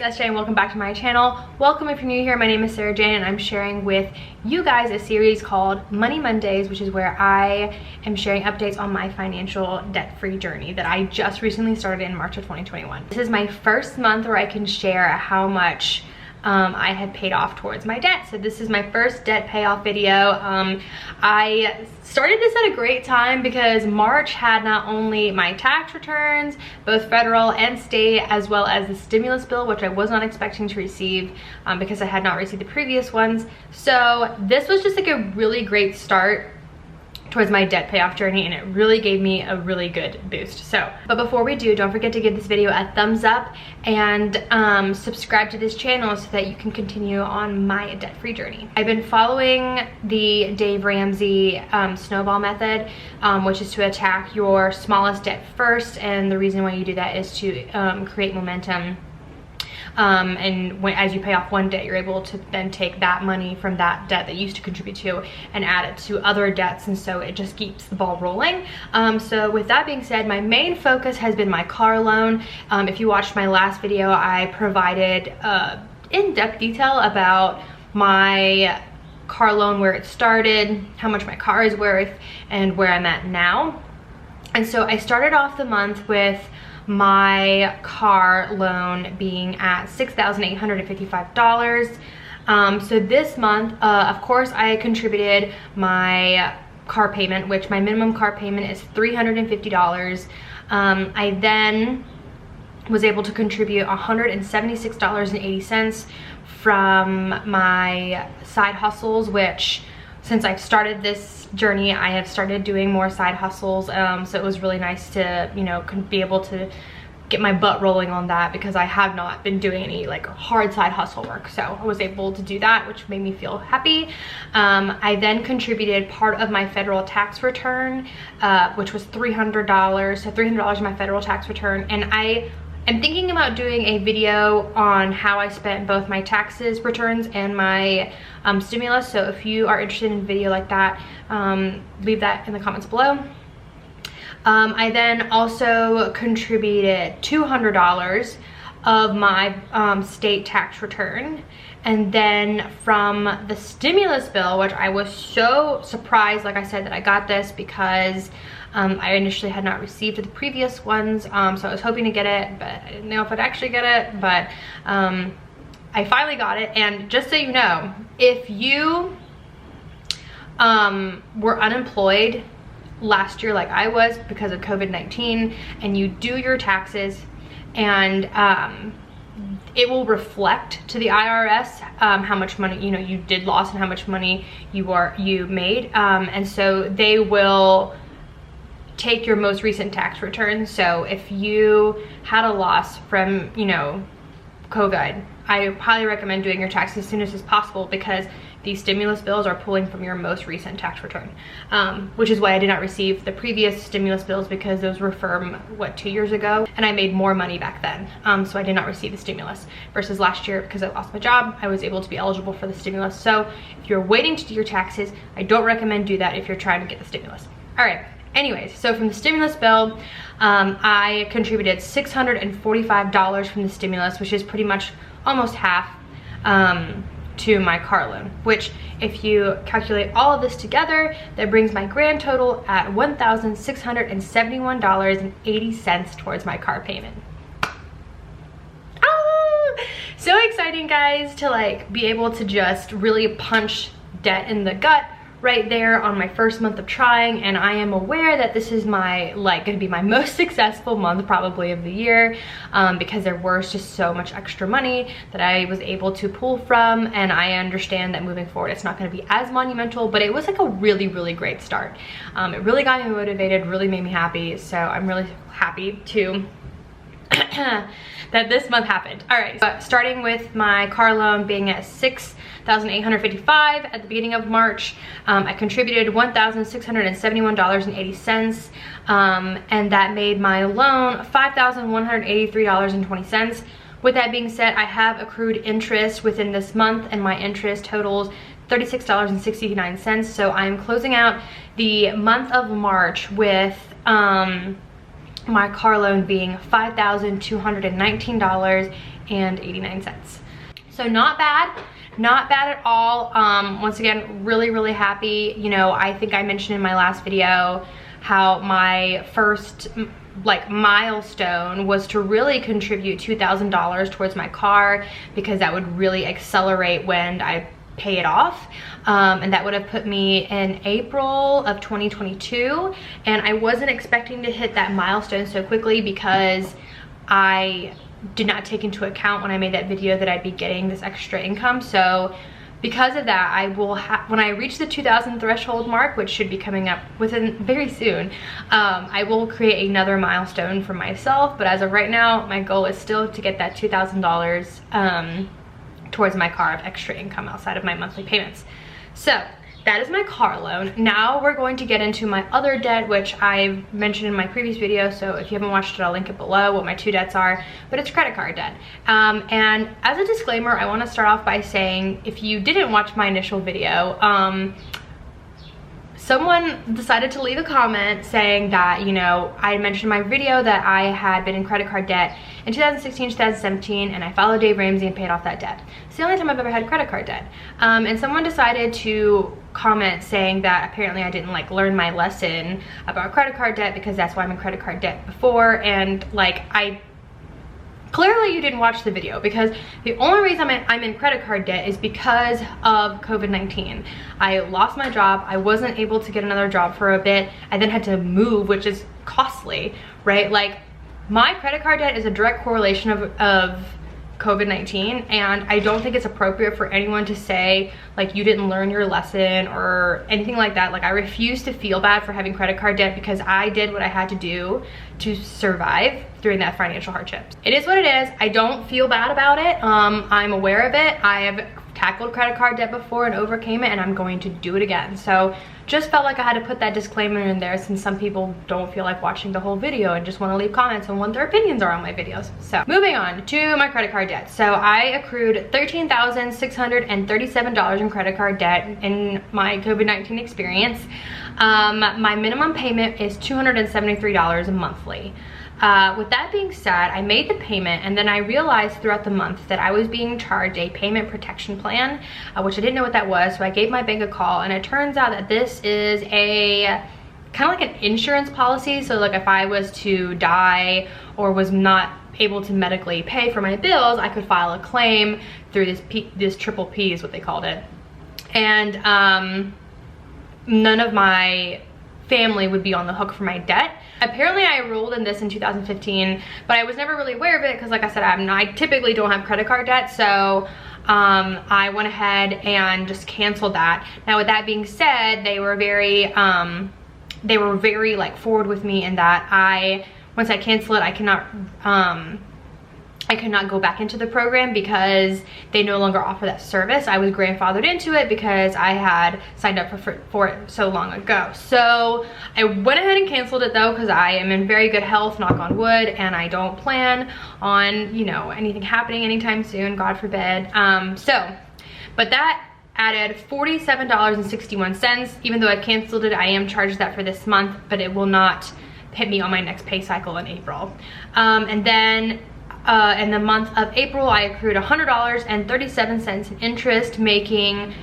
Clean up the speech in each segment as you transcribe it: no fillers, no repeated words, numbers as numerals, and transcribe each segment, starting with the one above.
it's SJ and welcome back to my channel. Welcome if you're new here. My name is Sarah Jane and I'm sharing with you guys a series called Money Mondays, which is where I am sharing updates on my financial debt-free journey that I just recently started in March of 2021. This is my first month where I can share how much I have paid off towards my debt. So this is my first debt payoff video. I started this at a great time because March had not only my tax returns, both federal and state, as well as the stimulus bill, which I was not expecting to receive because I had not received the previous ones. So this was just like a really great start towards my debt payoff journey, and it really gave me a really good boost. But before we do, don't forget to give this video a thumbs up and subscribe to this channel so that you can continue on my debt-free journey. I've been following the Dave Ramsey snowball method, which is to attack your smallest debt first, and the reason why you do that is to create momentum. As you pay off one debt, you're able to then take that money from that debt that you used to contribute to and add it to other debts, and so it just keeps the ball rolling. So with that being said, my main focus has been my car loan. If you watched my last video, I provided in-depth detail about my car loan, where it started, how much my car is worth, and where I'm at now. And so I started off the month with my car loan being at $6,855. So this month, of course, I contributed my car payment, which my minimum car payment is $350. I then was able to contribute $176.80 from my side hustles, which since I've started this journey, I have started doing more side hustles. So it was really nice to, you know, be able to get my butt rolling on that because I have not been doing any like hard side hustle work. So I was able to do that, which made me feel happy. I then contributed part of my federal tax return, which was $300. So $300 in my federal tax return. And I am thinking about doing a video on how I spent both my taxes returns and my stimulus. So if you are interested in a video like that, leave that in the comments below. I then also contributed $200 of my state tax return. And then from the stimulus bill, which I was so surprised, like I said, that I got this because I initially had not received the previous ones. So I was hoping to get it, but I didn't know if I'd actually get it. But I finally got it. And just so you know, if you were unemployed last year like I was because of COVID-19, and you do your taxes, and it will reflect to the IRS how much money you did lost and how much money you made, and so they will take your most recent tax return. So if you had a loss from COVID, I highly recommend doing your taxes as soon as possible because these stimulus bills are pulling from your most recent tax return, which is why I did not receive the previous stimulus bills because those were from, what, 2 years ago, and I made more money back then. So I did not receive the stimulus versus last year because I lost my job. I was able to be eligible for the stimulus. So if you're waiting to do your taxes, I don't recommend do that if you're trying to get the stimulus. All right. Anyways, so from the stimulus bill, I contributed $645 from the stimulus, which is pretty much almost half to my car loan, which if you calculate all of this together, that brings my grand total at $1,671.80 towards my car payment. So exciting, guys, to like be able to just really punch debt in the gut right there on my first month of trying. And I am aware that this is my gonna be my most successful month probably of the year, because there was just so much extra money that I was able to pull from, and I understand that moving forward it's not going to be as monumental, but it was like a really great start. It really got me motivated, really made me happy, so I'm really happy to that this month happened. All right, so starting with my car loan being at $6,855 at the beginning of March, I contributed $1,671.80, and that made my loan $5,183.20. With that being said, I have accrued interest within this month, and my interest totals $36.69. So I'm closing out the month of March with my car loan being $5,219 $1,000,000.89. So not bad. Not bad at all. Once again, really happy. You know, I think I mentioned in my last video how my first like milestone was to really contribute $2,000 towards my car, because that would really accelerate when I pay it off. And that would have put me in April of 2022. And I wasn't expecting to hit that milestone so quickly, because I did not take into account when I made that video that I'd be getting this extra income. So because of that, I will when I reach the 2,000 threshold mark, which should be coming up within very soon, I will create another milestone for myself. But as of right now, my goal is still to get that $2,000 towards my car of extra income outside of my monthly payments. So that is my car loan. Now we're going to get into my other debt, which I've mentioned in my previous video. So if you haven't watched it, I'll link it below what my two debts are, but it's credit card debt. And as a disclaimer, I want to start off by saying, if you didn't watch my initial video, someone decided to leave a comment saying that, you know, I mentioned in my video that I had been in credit card debt in 2016, 2017, and I followed Dave Ramsey and paid off that debt. It's the only time I've ever had credit card debt. And someone decided to comment saying that apparently I didn't like learn my lesson about credit card debt, because that's why I'm in credit card debt before. And like, clearly you didn't watch the video, because the only reason I'm in credit card debt is because of COVID-19. I lost my job. I wasn't able to get another job for a bit. I then had to move, which is costly, right? Like, my credit card debt is a direct correlation of COVID-19, and I don't think it's appropriate for anyone to say like you didn't learn your lesson or anything like that. Like, I refuse to feel bad for having credit card debt, because I did what I had to do to survive during that financial hardship. It is what it is. I don't feel bad about it. I'm aware of it. I have tackled credit card debt before and overcame it, and I'm going to do it again. So just felt like I had to put that disclaimer in there, since some people don't feel like watching the whole video and just want to leave comments on what their opinions are on my videos. So moving on to my credit card debt. So I accrued $13,637 in credit card debt in my COVID-19 experience. My minimum payment is $273 monthly. With that being said, I made the payment, and then I realized throughout the month that I was being charged a payment protection plan, which I didn't know what that was. So I gave my bank a call, and it turns out that this is a kind of like an insurance policy. So like, if I was to die or was not able to medically pay for my bills, I could file a claim through this triple P is what they called it. And none of my family would be on the hook for my debt. Apparently I enrolled in this in 2015, but I was never really aware of it, because like I said, I typically don't have credit card debt. So I went ahead and just canceled that. Now with that being said, they were very like forward with me in that once I cancel it, I cannot go back into the program, because they no longer offer that service. I was grandfathered into it because I had signed up for it so long ago. So I went ahead and canceled it though, because I am in very good health, knock on wood, and I don't plan on, you know, anything happening anytime soon, God forbid. But that added $47.61. Even though I canceled it, I am charged that for this month, but it will not hit me on my next pay cycle in April. And then in the month of April, I accrued $100.37 in interest, making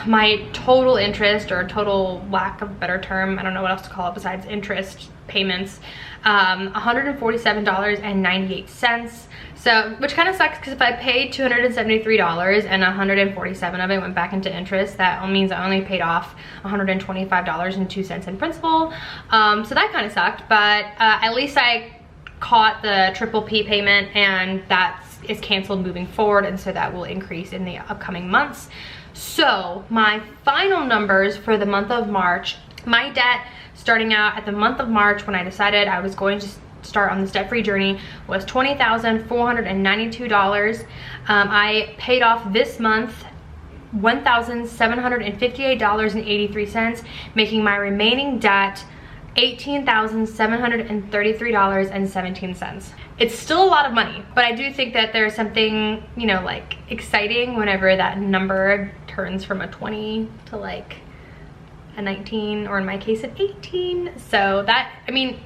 my total interest, or total lack of a better term, I don't know what else to call it besides interest payments, $147.98. So, which kind of sucks, because if I paid $273 and $147 of it went back into interest, that means I only paid off $125.02 in principal. So that kind of sucked, but at least I caught the triple P payment, and that is canceled moving forward, and so that will increase in the upcoming months. So my final numbers for the month of March, my debt starting out at the month of March when I decided I was going to start on this debt-free journey was $20,492. I paid off this month $1,758.83, making my remaining debt $18,733.17. It's still a lot of money, but I do think that there's something, you know, like exciting whenever that number turns from a 20 to like a 19, or in my case an 18. So that, I mean,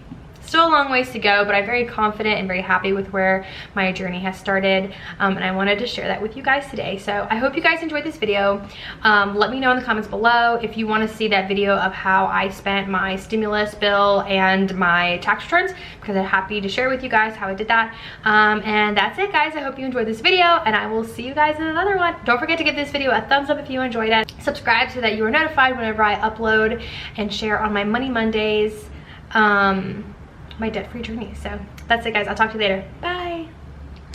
still a long ways to go, but I'm very confident and very happy with where my journey has started, and I wanted to share that with you guys today. So I hope you guys enjoyed this video. Let me know in the comments below if you want to see that video of how I spent my stimulus bill and my tax returns, because I'm happy to share with you guys how I did that. And that's it, guys. I hope you enjoyed this video, and I will see you guys in another one. Don't forget to give this video a thumbs up if you enjoyed it. Subscribe so that you are notified whenever I upload and share on my Money Mondays, my debt-free journey. So that's it, guys. I'll talk to you later. Bye.